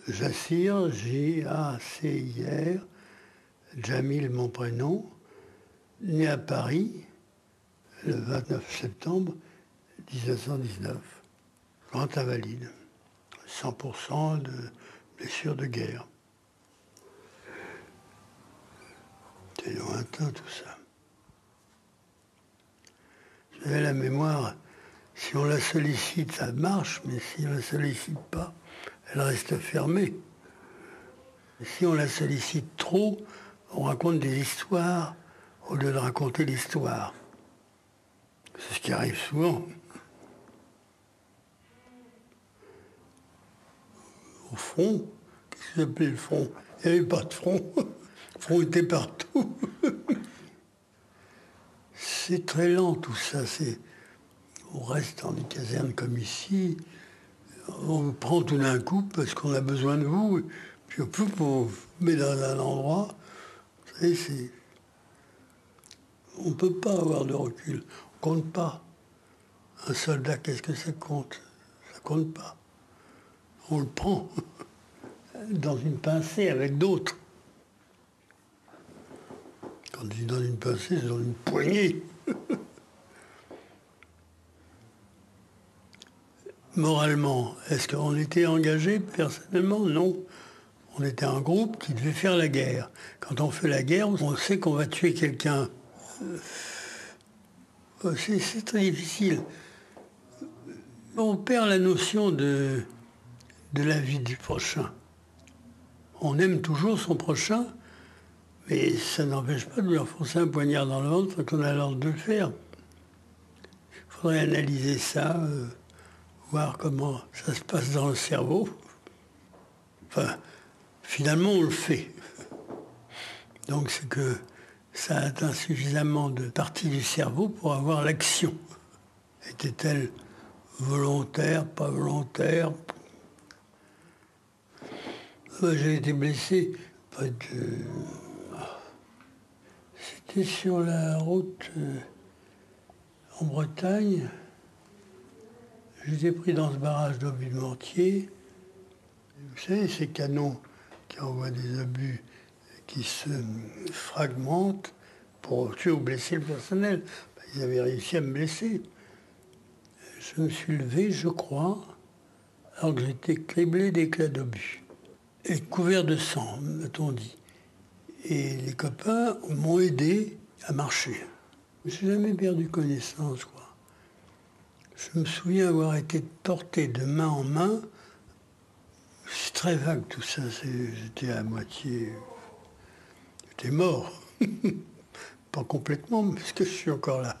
Jassir, J-A-C-I-R, Jamil, mon prénom, né à Paris le 29 septembre 1919, grand invalide, 100% de blessures de guerre. C'est lointain tout ça. Vous avez la mémoire, si on la sollicite, ça marche, mais si on ne la sollicite pas, elle reste fermée. Et si on la sollicite trop, on raconte des histoires au lieu de raconter l'histoire. C'est ce qui arrive souvent. Au front, qu'est-ce que s'appelait le front? Il n'y avait pas de front. Le front était partout. C'est très lent tout ça. On reste dans des casernes comme ici. On vous prend tout d'un coup parce qu'on a besoin de vous. Puis on vous met dans un endroit. Vous savez, on ne peut pas avoir de recul. On ne compte pas. Un soldat, qu'est-ce que ça compte? Ça compte pas. On le prend dans une pincée avec d'autres. Quand je dis dans une pincée, c'est dans une poignée. Moralement, est-ce qu'on était engagé personnellement? Non. On était un groupe qui devait faire la guerre. Quand on fait la guerre, on sait qu'on va tuer quelqu'un. C'est très difficile. On perd la notion de la vie du prochain. On aime toujours son prochain, mais ça n'empêche pas de lui enfoncer un poignard dans le ventre quand on a l'ordre de le faire. Il faudrait analyser ça, voir comment ça se passe dans le cerveau. Enfin, finalement, on le fait. Donc c'est que ça atteint suffisamment de parties du cerveau pour avoir l'action. Était-elle volontaire, pas volontaire? J'ai été blessé près de... C'était sur la route en Bretagne. J'étais pris dans ce barrage d'obus de mortier. Vous savez, ces canons qui envoient des obus qui se fragmentent pour tuer ou blesser le personnel. Ils avaient réussi à me blesser. Je me suis levé, je crois, alors que j'étais criblé d'éclats d'obus et couvert de sang, m'a-t-on dit. Et les copains m'ont aidé à marcher. Je n'ai jamais perdu connaissance, quoi. Je me souviens avoir été porté de main en main. C'est très vague tout ça. J'étais à moitié... J'étais mort. Pas complètement, mais parce que je suis encore là.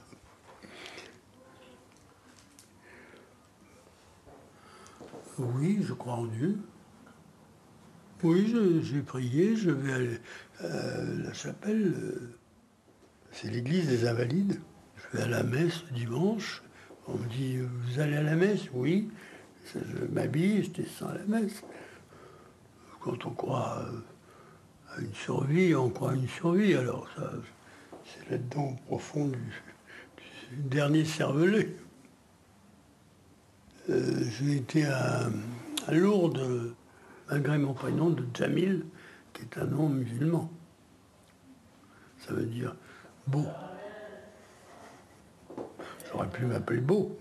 Oui, je crois en Dieu. Oui, j'ai prié, je vais à la chapelle. C'est l'église des Invalides. Je vais à la messe le dimanche. On me dit, vous allez à la messe? Oui. Je m'habille, je descends à la messe. Quand on croit à une survie, on croit à une survie. Alors ça, c'est là-dedans profond du dernier cervelet. J'ai été à Lourdes, malgré mon prénom de Jamil, qui est un nom musulman. Ça veut dire beau. J'aurais pu m'appeler Beau.